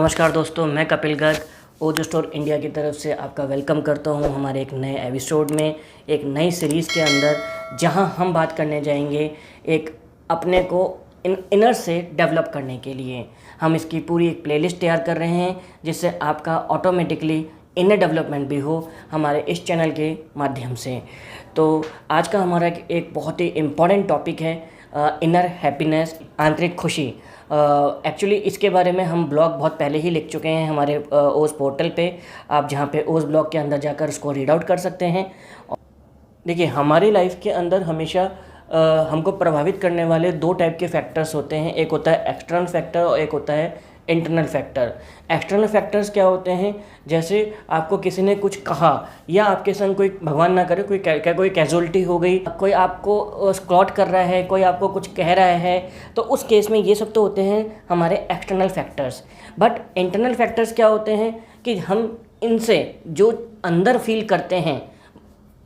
नमस्कार दोस्तों, मैं कपिल गर्ग ओजो स्टोर इंडिया की तरफ से आपका वेलकम करता हूं हमारे एक नए एपिसोड में, एक नई सीरीज़ के अंदर, जहां हम बात करने जाएंगे एक अपने को इनर से डेवलप करने के लिए। हम इसकी पूरी एक प्लेलिस्ट तैयार कर रहे हैं जिससे आपका ऑटोमेटिकली इनर डेवलपमेंट भी हो हमारे इस चैनल के माध्यम से। तो आज का हमारा एक बहुत ही इम्पॉर्टेंट टॉपिक है इनर हैप्पीनेस, आंतरिक खुशी। एक्चुअली इसके बारे में हम ब्लॉग बहुत पहले ही लिख चुके हैं हमारे ओज पोर्टल पे, आप जहाँ पे ओज ब्लॉग के अंदर जाकर उसको रीड आउट कर सकते हैं। देखिए, हमारी लाइफ के अंदर हमेशा हमको प्रभावित करने वाले दो टाइप के फैक्टर्स होते हैं। एक होता है एक्सटर्नल फैक्टर और एक होता है इंटरनल फैक्टर। एक्सटर्नल फैक्टर्स क्या होते हैं? जैसे आपको किसी ने कुछ कहा या आपके संग कोई, भगवान ना करे, कोई कैजुअलिटी हो गई, कोई आपको स्क्रॉट कर रहा है, कोई आपको कुछ कह रहा है, तो उस केस में ये सब तो होते हैं हमारे external factors. But internal factors क्या होते हैं कि हम इनसे जो अंदर फील करते हैं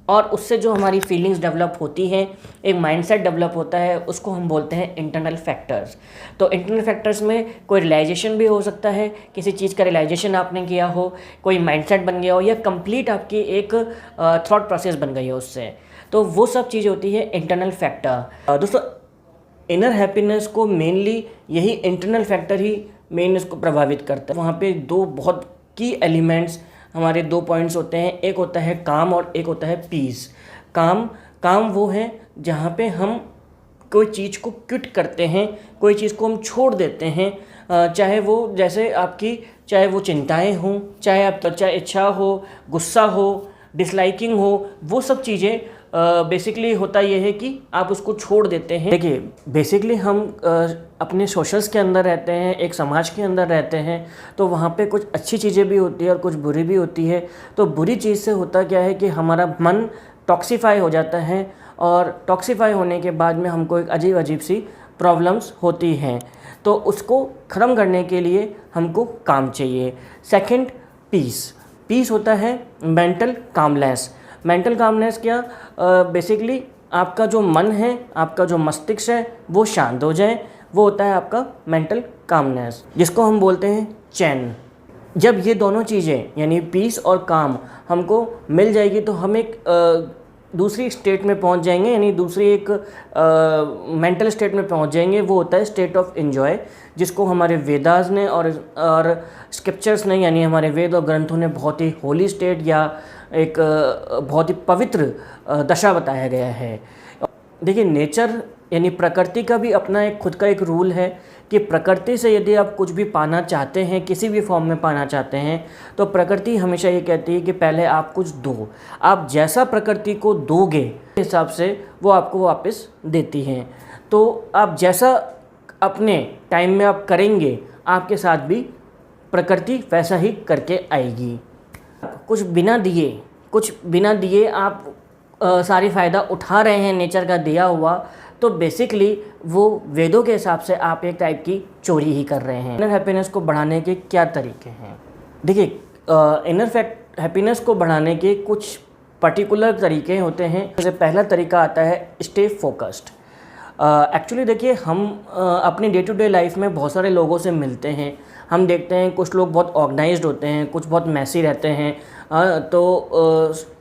और उससे जो हमारी फीलिंग्स डेवलप होती हैं, एक माइंडसेट डेवलप होता है, उसको हम बोलते हैं इंटरनल फैक्टर्स। तो इंटरनल फैक्टर्स में कोई रियलाइजेशन भी हो सकता है, किसी चीज़ का रियलाइजेशन आपने किया हो, कोई माइंडसेट बन गया हो, या कंप्लीट आपकी एक थॉट प्रोसेस बन गई हो उससे, तो वो सब चीज़ होती है इंटरनल फैक्टर। दोस्तों, इनर हैप्पीनेस को मेनली यही इंटरनल फैक्टर ही मेन इसको प्रभावित करता है। वहाँ पे दो बहुत की एलिमेंट्स, हमारे दो पॉइंट्स होते हैं, एक होता है काम और एक होता है पीस। काम वो है जहाँ पे हम कोई चीज़ को क्विट करते हैं, कोई चीज़ को हम छोड़ देते हैं, चाहे वो जैसे आपकी, चाहे वो चिंताएं हों, चाहे इच्छा हो, गुस्सा हो, डिसलाइकिंग हो, वो सब चीज़ें बेसिकली होता ये है कि आप उसको छोड़ देते हैं। देखिए, बेसिकली हम अपने सोशल्स के अंदर रहते हैं, एक समाज के अंदर रहते हैं, तो वहाँ पे कुछ अच्छी चीज़ें भी होती है और कुछ बुरी भी होती है। तो बुरी चीज़ से होता क्या है कि हमारा मन टॉक्सीफाई हो जाता है, और टॉक्सीफाई होने के बाद में हमको एक अजीब अजीब सी प्रॉब्लम्स होती हैं। तो उसको ख़त्म करने के लिए हमको काम चाहिए। सेकंड, पीस होता है मेंटल कामनेस। मेंटल कामनेस क्या? बेसिकली आपका जो मन है, आपका जो मस्तिष्क है, वो शांत हो जाए, वो होता है आपका मेंटल कामनेस, जिसको हम बोलते हैं चैन। जब ये दोनों चीज़ें यानी पीस और काम हमको मिल जाएगी तो हम एक दूसरी स्टेट में पहुंच जाएंगे, यानी दूसरी एक मेंटल स्टेट में पहुंच जाएंगे। वो होता है स्टेट ऑफ एंजॉय, जिसको हमारे वेदास ने और स्क्रिप्चर्स ने, यानी हमारे वेद और ग्रंथों ने बहुत ही होली स्टेट या एक बहुत ही पवित्र दशा बताया गया है। देखिए, नेचर यानी प्रकृति का भी अपना एक खुद का एक रूल है कि प्रकृति से यदि आप कुछ भी पाना चाहते हैं, किसी भी फॉर्म में पाना चाहते हैं, तो प्रकृति हमेशा ये कहती है कि पहले आप कुछ दो। आप जैसा प्रकृति को दोगे, हिसाब से वो आपको वापस देती हैं। तो आप जैसा अपने टाइम में आप करेंगे, आपके साथ भी प्रकृति वैसा ही करके आएगी। कुछ बिना दिए आप सारी फ़ायदा उठा रहे हैं नेचर का दिया हुआ, तो बेसिकली वो वेदों के हिसाब से आप एक टाइप की चोरी ही कर रहे हैं। इनर हैप्पीनेस को बढ़ाने के क्या तरीके हैं? देखिए, इनर हैप्पीनेस को बढ़ाने के कुछ पर्टिकुलर तरीके होते हैं। जैसे पहला तरीका आता है स्टे फोकस्ड। एक्चुअली देखिए, हम अपनी डे टू डे लाइफ में बहुत सारे लोगों से मिलते हैं। हम देखते हैं कुछ लोग बहुत ऑर्गेनाइज्ड होते हैं, कुछ बहुत मैसी रहते हैं। तो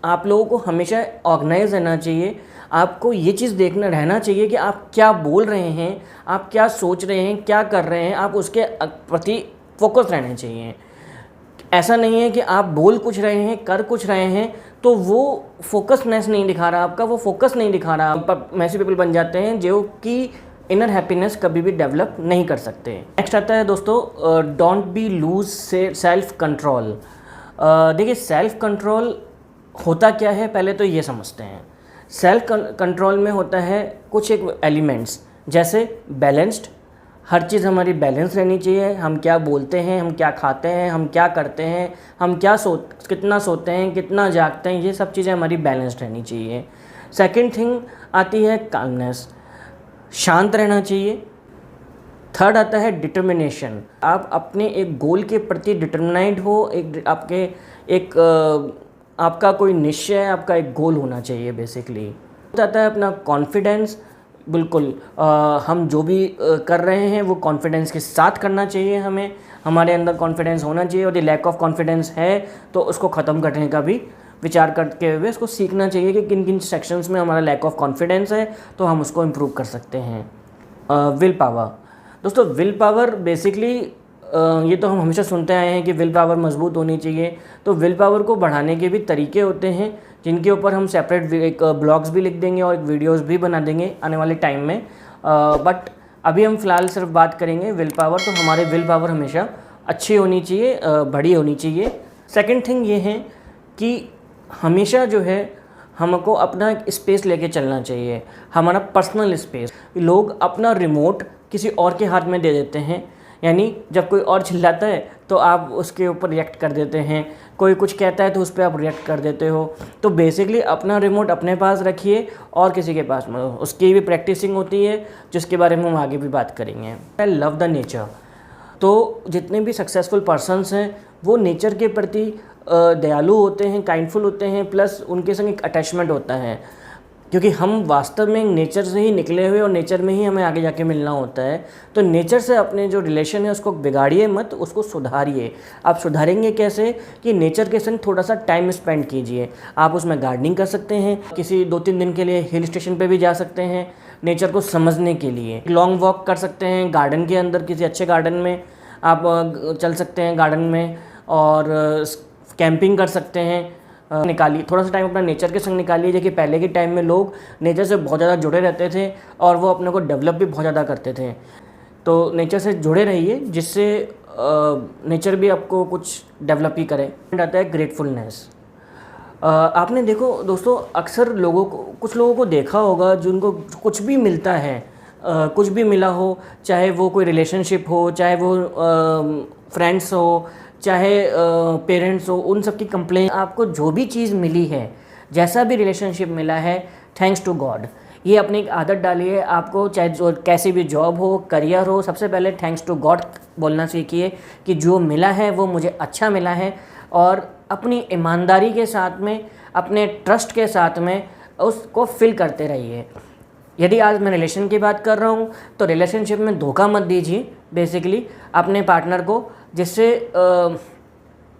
आप लोगों को हमेशा ऑर्गेनाइज रहना चाहिए। आपको ये चीज़ रहना चाहिए कि आप क्या बोल रहे हैं, आप क्या सोच रहे हैं, क्या कर रहे हैं, आप उसके प्रति फोकस रहने चाहिए। ऐसा नहीं है कि आप बोल कुछ रहे हैं, कर कुछ रहे हैं, तो वो फोकसनेस नहीं दिखा रहा, आपका वो फोकस नहीं दिखा रहा। आप मैसी पीपल बन जाते हैं जो कि इनर हैप्पीनेस कभी भी डेवलप नहीं कर सकते। नेक्स्ट आता है दोस्तों, don't be lose self control. देखिए, सेल्फ कंट्रोल होता क्या है, पहले तो ये समझते हैं। सेल्फ कंट्रोल में होता है कुछ एक एलिमेंट्स, जैसे बैलेंस्ड। हर चीज़ हमारी बैलेंस रहनी चाहिए। हम क्या बोलते हैं, हम क्या खाते हैं, हम क्या करते हैं, हम कितना सोते हैं, कितना जागते हैं, ये सब चीज़ें हमारी बैलेंस्ड रहनी चाहिए। सेकंड थिंग आती है कामनेस, शांत रहना चाहिए। थर्ड आता है डिटर्मिनेशन, आप अपने एक गोल के प्रति डिटर्मिनाइड हो, आपका कोई निश्चय, आपका एक गोल होना चाहिए बेसिकली। आता है अपना कॉन्फिडेंस, बिल्कुल हम जो भी कर रहे हैं वो कॉन्फिडेंस के साथ करना चाहिए। हमें हमारे अंदर कॉन्फिडेंस होना चाहिए, और ये लैक ऑफ कॉन्फिडेंस है तो उसको ख़त्म करने का भी विचार करते हुए उसको सीखना चाहिए कि किन किन सेक्शंस में हमारा लैक ऑफ कॉन्फिडेंस है, तो हम उसको इम्प्रूव कर सकते हैं। विल पावर, दोस्तों विल पावर बेसिकली ये तो हम हमेशा सुनते आए हैं कि विल पावर मजबूत होनी चाहिए। तो विल पावर को बढ़ाने के भी तरीके होते हैं, जिनके ऊपर हम सेपरेट एक ब्लॉग्स भी लिख देंगे और एक वीडियोस भी बना देंगे आने वाले टाइम में। बट अभी हम फ़िलहाल सिर्फ बात करेंगे विल पावर। तो हमारे विल पावर हमेशा अच्छी होनी चाहिए, बड़ी होनी चाहिए। सेकंड थिंग ये है कि हमेशा जो है हमको अपना एक स्पेस लेके चलना चाहिए, हमारा पर्सनल स्पेस। लोग अपना रिमोट किसी और के हाथ में दे देते हैं, यानी जब कोई और चिल्लाता है तो आप उसके ऊपर रिएक्ट कर देते हैं, कोई कुछ कहता है तो उस पर आप रिएक्ट कर देते हो। तो बेसिकली अपना रिमोट अपने पास रखिए और किसी के पास मत। उसकी भी प्रैक्टिसिंग होती है, जिसके बारे में हम आगे भी बात करेंगे। I love the nature. तो जितने भी सक्सेसफुल पर्सन्स हैं वो नेचर के प्रति दयालु होते हैं, काइंडफुल होते हैं, प्लस उनके संग एक अटैचमेंट होता है, क्योंकि हम वास्तव में नेचर से ही निकले हुए और नेचर में ही हमें आगे जाके मिलना होता है। तो नेचर से अपने जो रिलेशन है उसको बिगाड़िए मत, उसको सुधारिए। आप सुधारेंगे कैसे कि नेचर के संग थोड़ा सा टाइम स्पेंड कीजिए। आप उसमें गार्डनिंग कर सकते हैं, किसी 2-3 दिन के लिए हिल स्टेशन पे भी जा सकते हैं नेचर को समझने के लिए। लॉन्ग वॉक कर सकते हैं गार्डन के अंदर, किसी अच्छे गार्डन में आप चल सकते हैं गार्डन में, और कैंपिंग कर सकते हैं। निकालिए थोड़ा सा टाइम अपना नेचर के संग निकालिए। देखिए पहले के टाइम में लोग नेचर से बहुत ज़्यादा जुड़े रहते थे और वो अपने को डेवलप भी बहुत ज़्यादा करते थे। तो नेचर से जुड़े रहिए, जिससे नेचर भी आपको कुछ डेवलप ही करे। आता है ग्रेटफुलनेस। आपने देखो दोस्तों, अक्सर लोगों को, कुछ लोगों को देखा होगा जिनको कुछ भी मिलता है, कुछ भी मिला हो, चाहे वो कोई रिलेशनशिप हो, चाहे वो फ्रेंड्स हो, चाहे पेरेंट्स हो, उन सब की कंप्लेन। आपको जो भी चीज़ मिली है, जैसा भी रिलेशनशिप मिला है, थैंक्स टू गॉड। ये अपनी एक आदत डालिए। आपको चाहे जो कैसी भी जॉब हो, करियर हो, सबसे पहले थैंक्स टू गॉड बोलना सीखिए कि जो मिला है वो मुझे अच्छा मिला है, और अपनी ईमानदारी के साथ में, अपने ट्रस्ट के साथ में उसको फिल करते रहिए। यदि आज मैं रिलेशन की बात कर रहा हूँ तो रिलेशनशिप में धोखा मत दीजिए बेसिकली अपने पार्टनर को, जिससे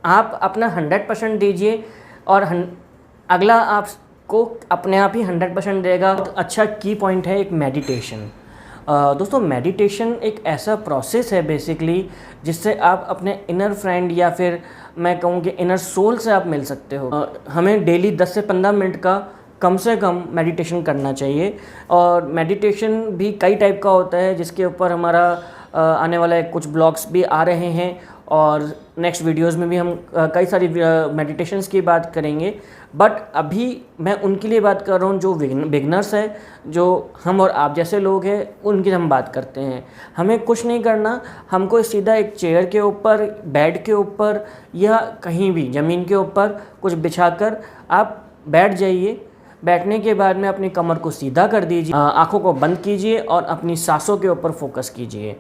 आप अपना 100% दीजिए और अगला आपको अपने आप ही 100% देगा। अच्छा की पॉइंट है एक मेडिटेशन। दोस्तों मेडिटेशन एक ऐसा प्रोसेस है बेसिकली जिससे आप अपने इनर फ्रेंड या फिर मैं कहूँ कि इनर सोल से आप मिल सकते हो। हमें डेली 10 से 15 मिनट का कम से कम मेडिटेशन करना चाहिए। और मेडिटेशन भी कई टाइप का होता है, जिसके ऊपर हमारा आने वाला कुछ ब्लॉग्स भी आ रहे हैं, और नेक्स्ट वीडियोस में भी हम कई सारी मेडिटेशंस की बात करेंगे। बट अभी मैं उनके लिए बात कर रहा हूँ जो बिगनर्स हैं, जो हम और आप जैसे लोग हैं, उनकी हम बात करते हैं। हमें कुछ नहीं करना, हमको सीधा एक चेयर के ऊपर, बेड के ऊपर या कहीं भी ज़मीन के ऊपर कुछ बिछाकर आप बैठ जाइए। बैठने के बाद में अपनी कमर को सीधा कर दीजिए, आँखों को बंद कीजिए और अपनी सांसों के ऊपर फोकस कीजिए।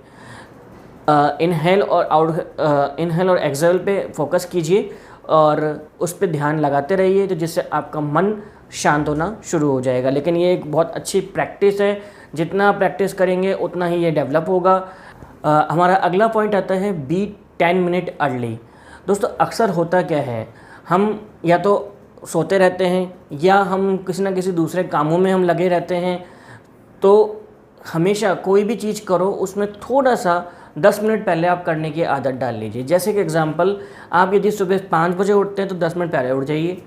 इनहेल और एक्सहेल पे फोकस कीजिए और उस पर ध्यान लगाते रहिए, तो जिससे आपका मन शांत होना शुरू हो जाएगा। लेकिन ये एक बहुत अच्छी प्रैक्टिस है, जितना प्रैक्टिस करेंगे उतना ही ये डेवलप होगा। हमारा अगला पॉइंट आता है बी 10 मिनट अर्ली। दोस्तों अक्सर होता क्या है, हम या तो सोते रहते हैं या हम किसी ना किसी दूसरे कामों में हम लगे रहते हैं। तो हमेशा कोई भी चीज़ करो उसमें थोड़ा सा 10 मिनट पहले आप करने की आदत डाल लीजिए। जैसे कि एग्जांपल, आप यदि सुबह 5 बजे उठते हैं तो 10 मिनट पहले उठ जाइए।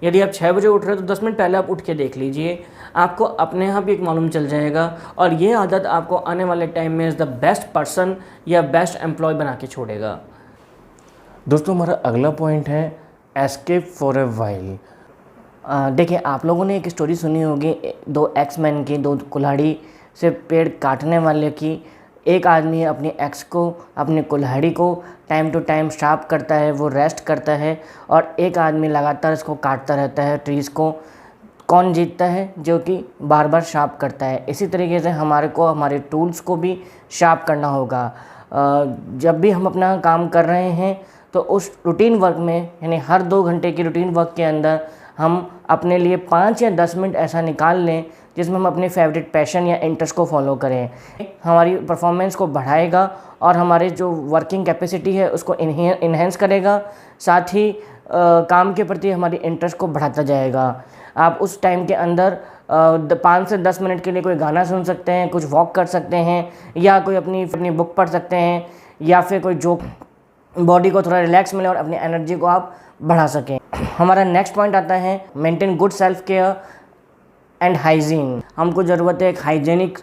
यदि आप 6 बजे उठ रहे हैं तो 10 मिनट पहले आप उठ के देख लीजिए, आपको अपने आप ही एक मालूम चल जाएगा। और ये आदत आपको आने वाले टाइम में इज़ द बेस्ट पर्सन या बेस्ट एम्प्लॉय बना के छोड़ेगा। दोस्तों हमारा अगला पॉइंट है एस्केप फॉर ए वाइल। देखिए आप लोगों ने एक स्टोरी सुनी होगी, 2 एक्समैन की, 2 कुल्हाड़ी से पेड़ काटने वाले की। एक आदमी अपनी एक्स को, अपनी कुल्हाड़ी को टाइम टू टाइम शार्प करता है, वो रेस्ट करता है, और एक आदमी लगातार इसको काटता रहता है ट्रीज़ को। कौन जीतता है? जो कि बार बार शार्प करता है। इसी तरीके से हमारे को हमारे टूल्स को भी शार्प करना होगा। जब भी हम अपना काम कर रहे हैं तो उस रूटीन वर्क में, यानी हर 2 घंटे की रूटीन वर्क के अंदर हम अपने लिए 5 या 10 मिनट ऐसा निकाल लें जिसमें हम अपने फेवरेट पैशन या इंटरेस्ट को फॉलो करें। हमारी परफॉर्मेंस को बढ़ाएगा और हमारे जो वर्किंग कैपेसिटी है उसको इन्हेंस करेगा, साथ ही काम के प्रति हमारी इंटरेस्ट को बढ़ाता जाएगा। आप उस टाइम के अंदर 5 से 10 मिनट के लिए कोई गाना सुन सकते हैं, कुछ वॉक कर सकते हैं, या कोई अपनी बुक पढ़ सकते हैं, या फिर कोई जो बॉडी को थोड़ा रिलैक्स मिले और अपनी एनर्जी को आप बढ़ा सकें। हमारा नेक्स्ट पॉइंट आता है maintain good self care and hygiene. हमको ज़रूरत है एक हाइजीनिक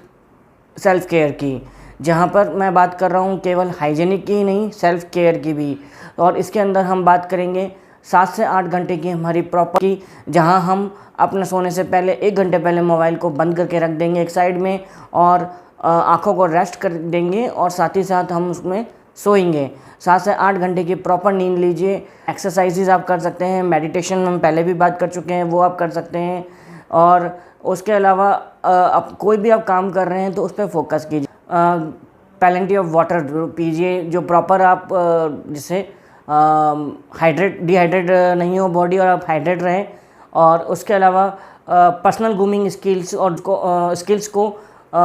सेल्फ केयर की, जहाँ पर मैं बात कर रहा हूँ केवल हाइजीनिक की ही नहीं, सेल्फ केयर की भी। और इसके अंदर हम बात करेंगे 7 से 8 घंटे की हमारी प्रॉपर की, जहाँ हम अपने सोने से पहले 1 घंटे पहले मोबाइल को बंद करके रख देंगे एक साइड में और आँखों को रेस्ट कर देंगे, और साथ ही साथ हम उसमें सोएंगे। 7 से 8 घंटे की प्रॉपर नींद लीजिए। एक्सरसाइजेज आप कर सकते हैं, मेडिटेशन हम पहले भी बात कर चुके हैं, वो आप कर सकते हैं। और उसके अलावा अब कोई भी आप काम कर रहे हैं तो उस पर फोकस कीजिए। प्लेंटी ऑफ वाटर पीजिए, जो प्रॉपर आप जिससे डिहाइड्रेट नहीं हो बॉडी और आप हाइड्रेट रहें। और उसके अलावा पर्सनल ग्रूमिंग स्किल्स को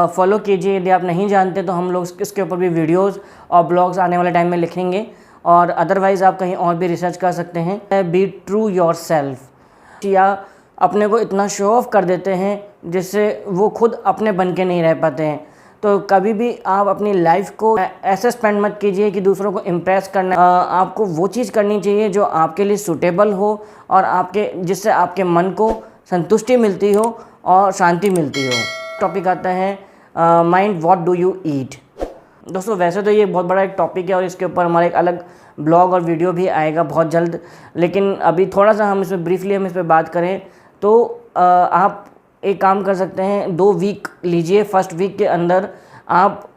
फॉलो कीजिए। यदि आप नहीं जानते तो हम लोग इसके ऊपर भी वीडियोस और ब्लॉग्स आने वाले टाइम में लिखेंगे, और अदरवाइज़ आप कहीं और भी रिसर्च कर सकते हैं। बी ट्रू योर सेल्फ, या अपने को इतना शो ऑफ कर देते हैं जिससे वो खुद अपने बन के नहीं रह पाते हैं। तो कभी भी आप अपनी लाइफ को ऐसे स्पेंड मत कीजिए कि दूसरों को इम्प्रेस करना। आपको वो चीज़ करनी चाहिए जो आपके लिए सूटेबल हो और जिससे आपके मन को संतुष्टि मिलती हो और शांति मिलती हो। टॉपिक आता है mind what do you eat. दोस्तों वैसे तो ये बहुत बड़ा एक टॉपिक है और इसके ऊपर हमारा एक अलग ब्लॉग और वीडियो भी आएगा बहुत जल्द, लेकिन अभी थोड़ा सा हम इसमें ब्रीफली इस पर बात करें तो आप एक काम कर सकते हैं, 2 वीक लीजिए। फर्स्ट वीक के अंदर आप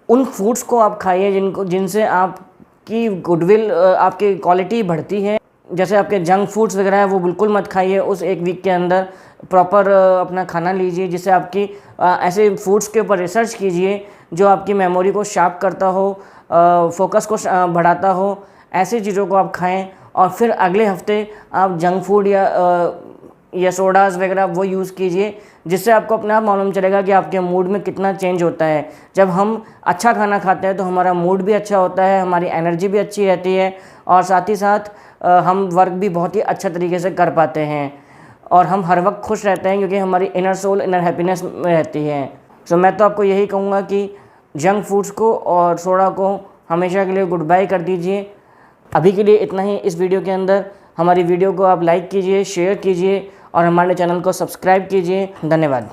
उन फूड्स को आप खाइए जिनसे आपकी गुडविल, आपकी क्वालिटी बढ़ती है। जैसे आपके जंक फूड्स वगैरह है वो बिल्कुल मत खाइए। उस 1 वीक के अंदर प्रॉपर अपना खाना लीजिए, जिससे आपकी ऐसे फूड्स के ऊपर रिसर्च कीजिए जो आपकी मेमोरी को शार्प करता हो, फोकस को बढ़ाता हो। ऐसी चीज़ों को आप खाएं, और फिर अगले हफ्ते आप जंक फूड या सोडास वगैरह वो यूज़ कीजिए, जिससे आपको अपने आप मालूम चलेगा कि आपके मूड में कितना चेंज होता है। जब हम अच्छा खाना खाते हैं तो हमारा मूड भी अच्छा होता है, हमारी एनर्जी भी अच्छी रहती है, और साथ ही साथ हम वर्क भी बहुत ही अच्छा तरीके से कर पाते हैं, और हम हर वक्त खुश रहते हैं क्योंकि हमारी इनर सोल इनर हैप्पीनेस में रहती है। सो मैं तो आपको यही कहूँगा कि जंक फूड्स को और सोडा को हमेशा के लिए गुड बाय कर दीजिए। अभी के लिए इतना ही इस वीडियो के अंदर। हमारी वीडियो को आप लाइक कीजिए, शेयर कीजिए और हमारे चैनल को सब्सक्राइब कीजिए। धन्यवाद।